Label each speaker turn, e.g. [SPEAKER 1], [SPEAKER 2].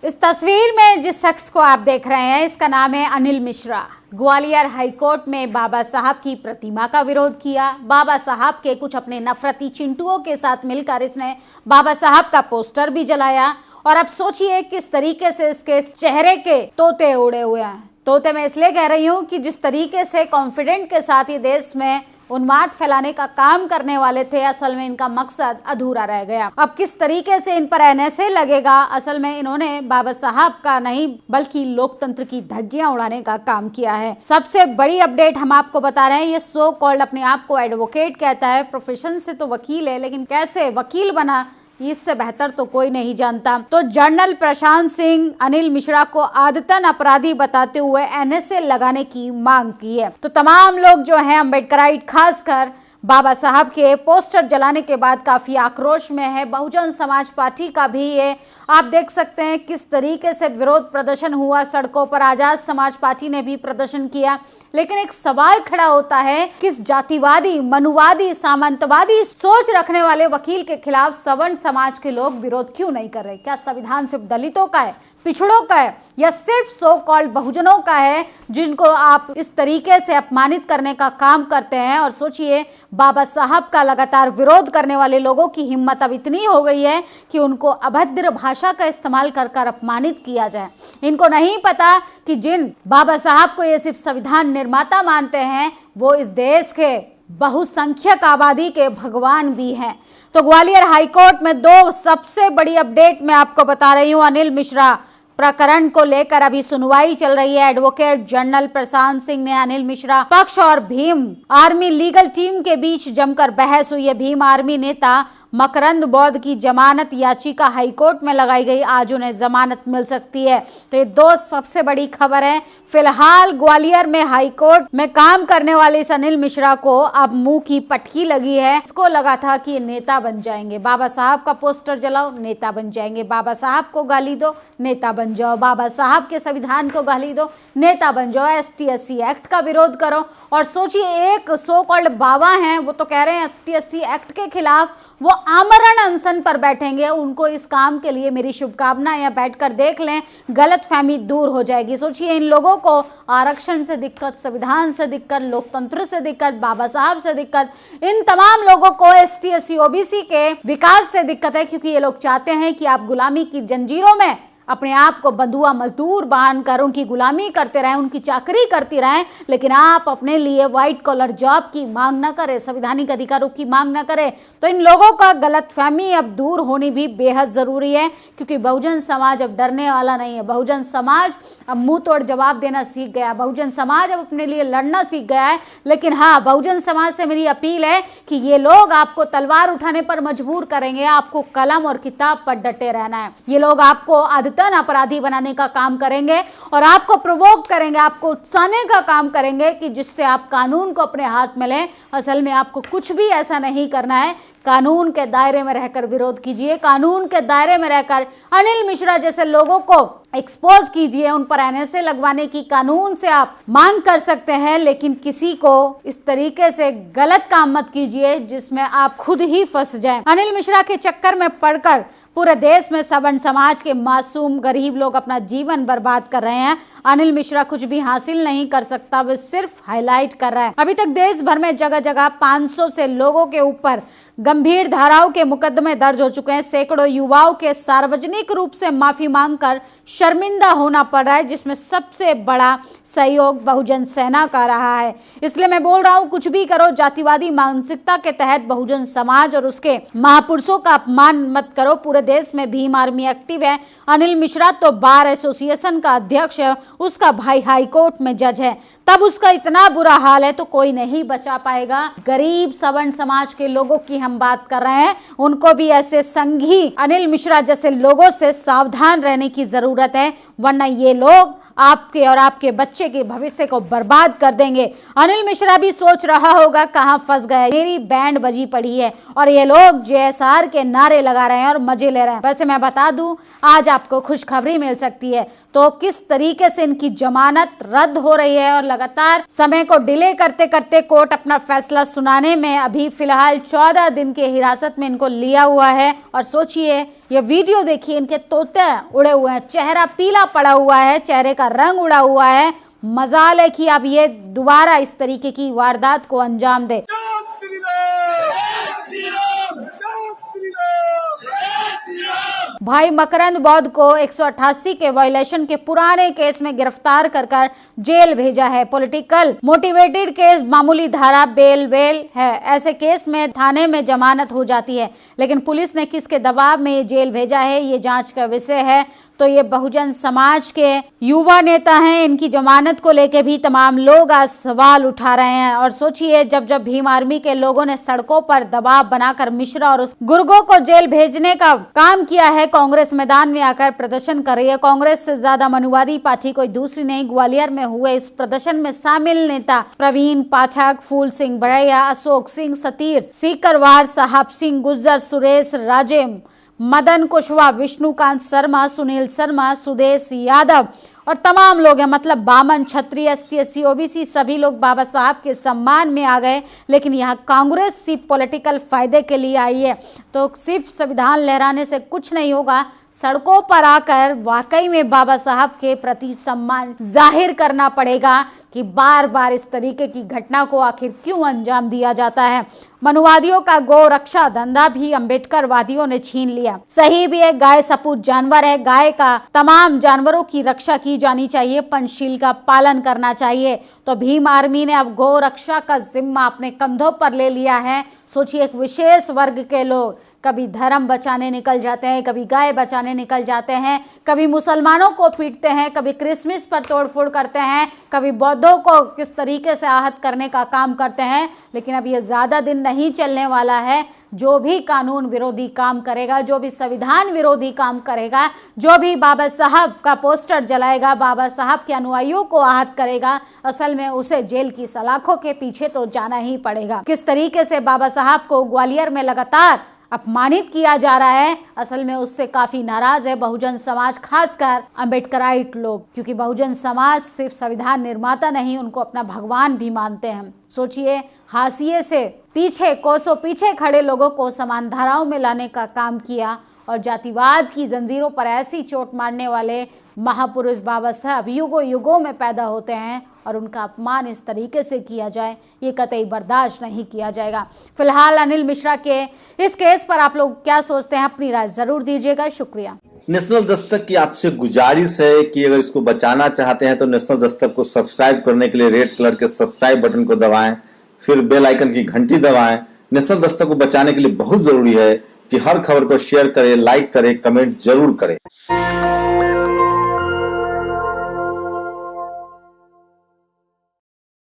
[SPEAKER 1] इस तस्वीर में जिस शख्स को आप देख रहे हैं इसका नाम है अनिल मिश्रा। ग्वालियर हाईकोर्ट में बाबा साहब की प्रतिमा का विरोध किया। बाबा साहब के कुछ अपने नफरती चिंटुओं के साथ मिलकर इसने बाबा साहब का पोस्टर भी जलाया। और अब सोचिए किस तरीके से इसके चेहरे के तोते उड़े हुए हैं। तोते मैं इसलिए कह रही हूँ कि जिस तरीके से कॉन्फिडेंट के साथ ये देश में उन्माद फैलाने का काम करने वाले थे, असल में इनका मकसद अधूरा रह गया। अब किस तरीके से इन पर एनएसए लगेगा, असल में इन्होंने बाबा साहब का नहीं बल्कि लोकतंत्र की धज्जियां उड़ाने का काम किया है। सबसे बड़ी अपडेट हम आपको बता रहे हैं, ये सो कॉल्ड अपने आप को एडवोकेट कहता है, प्रोफेशन से तो वकील है, लेकिन कैसे वकील बना इससे बेहतर तो कोई नहीं जानता। तो जनरल प्रशांत सिंह अनिल मिश्रा को आदतन अपराधी बताते हुए एनएसए लगाने की मांग की है। तो तमाम लोग जो हैं अम्बेडकराइट खासकर बाबा साहब के पोस्टर जलाने के बाद काफी आक्रोश में है। बहुजन समाज पार्टी का भी ये आप देख सकते हैं किस तरीके से विरोध प्रदर्शन हुआ सड़कों पर। आजाद समाज पार्टी ने भी प्रदर्शन किया। लेकिन एक सवाल खड़ा होता है, किस जातिवादी, मनुवादी, सामंतवादी सोच रखने वाले वकील के खिलाफ सवर्ण समाज के लोग विरोध क्यों नहीं कर रहे? क्या संविधान सिर्फ दलितों का है, पिछड़ों का है, या सिर्फ सो कॉल्ड बहुजनों का है जिनको आप इस तरीके से अपमानित करने का काम करते हैं? और सोचिए बाबा साहब का लगातार विरोध करने वाले लोगों की हिम्मत अब इतनी हो गई है कि उनको अभद्र भाषा का इस्तेमाल कर कर अपमानित किया जाए। इनको नहीं पता कि जिन बाबा साहब को ये सिर्फ संविधान निर्माता मानते हैं वो इस देश के बहुसंख्यक आबादी के भगवान भी हैं। तो ग्वालियर हाईकोर्ट में दो सबसे बड़ी अपडेट मैं आपको बता रही हूँ। अनिल मिश्रा प्रकरण को लेकर अभी सुनवाई चल रही है। एडवोकेट जनरल प्रशांत सिंह ने अनिल मिश्रा पक्ष और भीम आर्मी लीगल टीम के बीच जमकर बहस हुई है। भीम आर्मी नेता मकरंद बौद्ध की जमानत याचिका हाईकोर्ट में लगाई गई, आज उन्हें जमानत मिल सकती है। तो ये दो सबसे बड़ी खबर है। फिलहाल ग्वालियर में हाईकोर्ट में काम करने वाले इस अनिल मिश्रा को अब मुंह की पटकी लगी है। इसको लगा था कि ये नेता बन जाएंगे, बाबा साहब का पोस्टर जलाओ नेता बन जाएंगे, बाबा साहब को गाली दो नेता बन जाओ, बाबा साहब के संविधान को गाली दो नेता बन जाओ, ST/SC एक्ट का विरोध करो। और सोचिए एक सो कॉल्ड बाबा हैं, वो तो कह रहे हैं ST/SC एक्ट के खिलाफ वो आमरण अनशन पर बैठेंगे। उनको इस काम के लिए मेरी शुभकामनाएं, या बैठकर देख लें, गलतफहमी दूर हो जाएगी। सोचिए इन लोगों को आरक्षण से दिक्कत, संविधान से दिक्कत, लोकतंत्र से दिक्कत, बाबा साहब से दिक्कत, इन तमाम लोगों को ST/SC OBC के विकास से दिक्कत है, क्योंकि ये लोग चाहते हैं कि आप गुलामी की जंजीरों में अपने आप को बंधुआ मजदूर बांधकर उनकी गुलामी करते रहें, उनकी चाकरी करती रहें, लेकिन आप अपने लिए व्हाइट कॉलर जॉब की मांग न करें, संवैधानिक अधिकारों की मांग न करें। तो इन लोगों का गलतफहमी अब दूर होनी भी बेहद जरूरी है, क्योंकि बहुजन समाज अब डरने वाला नहीं है। बहुजन समाज अब मुंह तोड़ जवाब देना सीख गया, बहुजन समाज अब अपने लिए लड़ना सीख गया है। लेकिन हाँ, बहुजन समाज से मेरी अपील है कि ये लोग आपको तलवार उठाने पर मजबूर करेंगे, आपको कलम और किताब पर डटे रहना है। ये लोग आपको अपराधी बनाने का काम करेंगे और आपको प्रोवोक करेंगे, आपको उकसाने का काम करेंगे कि जिससे आप कानून को अपने हाथ में लें। असल में आपको कुछ भी ऐसा नहीं करना है। कानून के दायरे में रहकर विरोध कीजिए, कानून के दायरे में रहकर अनिल मिश्रा जैसे लोगों को एक्सपोज कीजिए, उन पर एनएसए लगवाने की कानून से आप मांग कर सकते हैं, लेकिन किसी को इस तरीके से गलत काम मत कीजिए जिसमें आप खुद ही फंस जाएं। अनिल मिश्रा के चक्कर में पड़कर पूरे देश में सवर्ण समाज के मासूम गरीब लोग अपना जीवन बर्बाद कर रहे हैं। अनिल मिश्रा कुछ भी हासिल नहीं कर सकता, वो सिर्फ हाईलाइट कर रहा है। अभी तक देश भर में जगह जगह 500 से लोगों के ऊपर गंभीर धाराओं के मुकदमे दर्ज हो चुके हैं। सैकड़ों युवाओं के सार्वजनिक रूप से माफी मांगकर शर्मिंदा होना पड़ रहा है, जिसमें सबसे बड़ा सहयोग बहुजन सेना का रहा है। इसलिए मैं बोल रहा हूं, कुछ भी करो, जातिवादी मानसिकता के तहत बहुजन समाज और उसके महापुरुषों का अपमान मत करो। पूरे देश में भीम आर्मी एक्टिव है। अनिल मिश्रा तो बार एसोसिएशन का अध्यक्ष है, उसका भाई हाईकोर्ट में जज है, तब उसका इतना बुरा हाल है तो कोई नहीं बचा पाएगा। गरीब सवर्ण समाज के लोगों की हम बात कर रहे हैं, उनको भी ऐसे संघी अनिल मिश्रा जैसे लोगों से सावधान रहने की जरूरत है, वरना ये लोग आपके और आपके बच्चे के भविष्य को बर्बाद कर देंगे। अनिल मिश्रा भी सोच रहा होगा कहां फंस गए, मेरी बैंड बजी पड़ी है और ये लोग JSR के नारे लगा रहे हैं और मजे ले रहे हैं। वैसे मैं बता दूं, आज आपको खुशखबरी मिल सकती है। तो किस तरीके से इनकी जमानत रद्द हो रही है और लगातार समय को डिले करते करते कोर्ट अपना फैसला सुनाने में अभी फिलहाल 14 दिन के हिरासत में इनको लिया हुआ है। और सोचिए ये वीडियो देखिए, इनके तोते उड़े हुए हैं, चेहरा पीला पड़ा हुआ है, चेहरे का रंग उड़ा हुआ है। मजाल है कि अब ये दोबारा इस तरीके की वारदात को अंजाम दे। भाई मकरंद बौद्ध को 188 के वायलेशन के पुराने केस में गिरफ्तार कर जेल भेजा है। पॉलिटिकल मोटिवेटेड केस, मामूली धारा, बेल है। ऐसे केस में थाने में जमानत हो जाती है, लेकिन पुलिस ने किसके दबाव में ये जेल भेजा है, ये जांच का विषय है। तो ये बहुजन समाज के युवा नेता हैं, इनकी जमानत को लेके भी तमाम लोग आज सवाल उठा रहे हैं। और सोचिए, जब भीम आर्मी के लोगों ने सड़कों पर दबाव बनाकर मिश्रा और उस गुर्गों को जेल भेजने का काम किया है, कांग्रेस मैदान में आकर प्रदर्शन कर रही है। कांग्रेस से ज्यादा मनुवादी पार्टी कोई दूसरी नहीं। ग्वालियर में हुए इस प्रदर्शन में शामिल नेता प्रवीण पाठक, फूल सिंह बड़ैया, अशोक सिंह सतीर, सीकरवार, साहब सिंह गुज्जर, सुरेश राजेम, मदन कुशवाहा, विष्णुकांत शर्मा, सुनील शर्मा, सुदेश यादव और तमाम लोग हैं। मतलब बामन, क्षत्रिय, ST SC OBC सभी लोग बाबा साहब के सम्मान में आ गए। लेकिन यहाँ कांग्रेस सिर्फ पॉलिटिकल फायदे के लिए आई है। तो सिर्फ संविधान लहराने से कुछ नहीं होगा, सड़कों पर आकर वाकई में बाबा साहब के प्रति सम्मान जाहिर करना पड़ेगा कि बार बार इस तरीके की घटना को आखिर क्यों अंजाम दिया जाता है। मनुवादियों का गौ रक्षा धंधा भी अंबेडकर वादियों ने छीन लिया। सही भी है, गाय सपूत जानवर है, गाय का तमाम जानवरों की रक्षा की जानी चाहिए, पंचशील का पालन करना चाहिए। तो भीम आर्मी ने अब गौ रक्षा का जिम्मा अपने कंधों पर ले लिया है। सोचिए, एक विशेष वर्ग के लोग कभी धर्म बचाने निकल जाते हैं, कभी गाय बचाने निकल जाते हैं, कभी मुसलमानों को पीटते हैं, कभी क्रिसमस पर तोड़फोड़ करते हैं, कभी बौद्धों को किस तरीके से आहत करने का काम करते हैं। लेकिन अब ये ज़्यादा दिन नहीं चलने वाला है। जो भी कानून विरोधी काम करेगा, जो भी संविधान विरोधी काम करेगा, जो भी बाबा साहब का पोस्टर जलाएगा, बाबा साहब के अनुयायियों को आहत करेगा, असल में उसे जेल की सलाखों के पीछे तो जाना ही पड़ेगा। किस तरीके से बाबा साहब को ग्वालियर में लगातार अपमानित किया जा रहा है, असल में उससे काफी नाराज है बहुजन समाज, खासकर अम्बेडकराइट लोग, क्योंकि बहुजन समाज सिर्फ संविधान निर्माता नहीं, उनको अपना भगवान भी मानते हैं। सोचिए, हाशिए से पीछे, कोसों पीछे खड़े लोगों को समान धाराओं में लाने का काम किया और जातिवाद की जंजीरों पर ऐसी चोट मारने वाले महापुरुष बाबा साहब युगों युगों में पैदा होते हैं और उनका अपमान इस तरीके से किया जाए, ये कतई बर्दाश्त नहीं किया जाएगा। फिलहाल अनिल मिश्रा के इस केस पर आप लोग क्या सोचते हैं, अपनी राय जरूर दीजिएगा। शुक्रिया।
[SPEAKER 2] नेशनल दस्तक की आपसे गुजारिश है कि अगर इसको बचाना चाहते हैं तो नेशनल दस्तक को सब्सक्राइब करने के लिए रेड कलर के सब्सक्राइब बटन को दबाएं, फिर बेल आइकन की घंटी दबाएं। नेशनल दस्तक को बचाने के लिए बहुत जरूरी है कि हर खबर को शेयर करें, लाइक करें, कमेंट जरूर करें।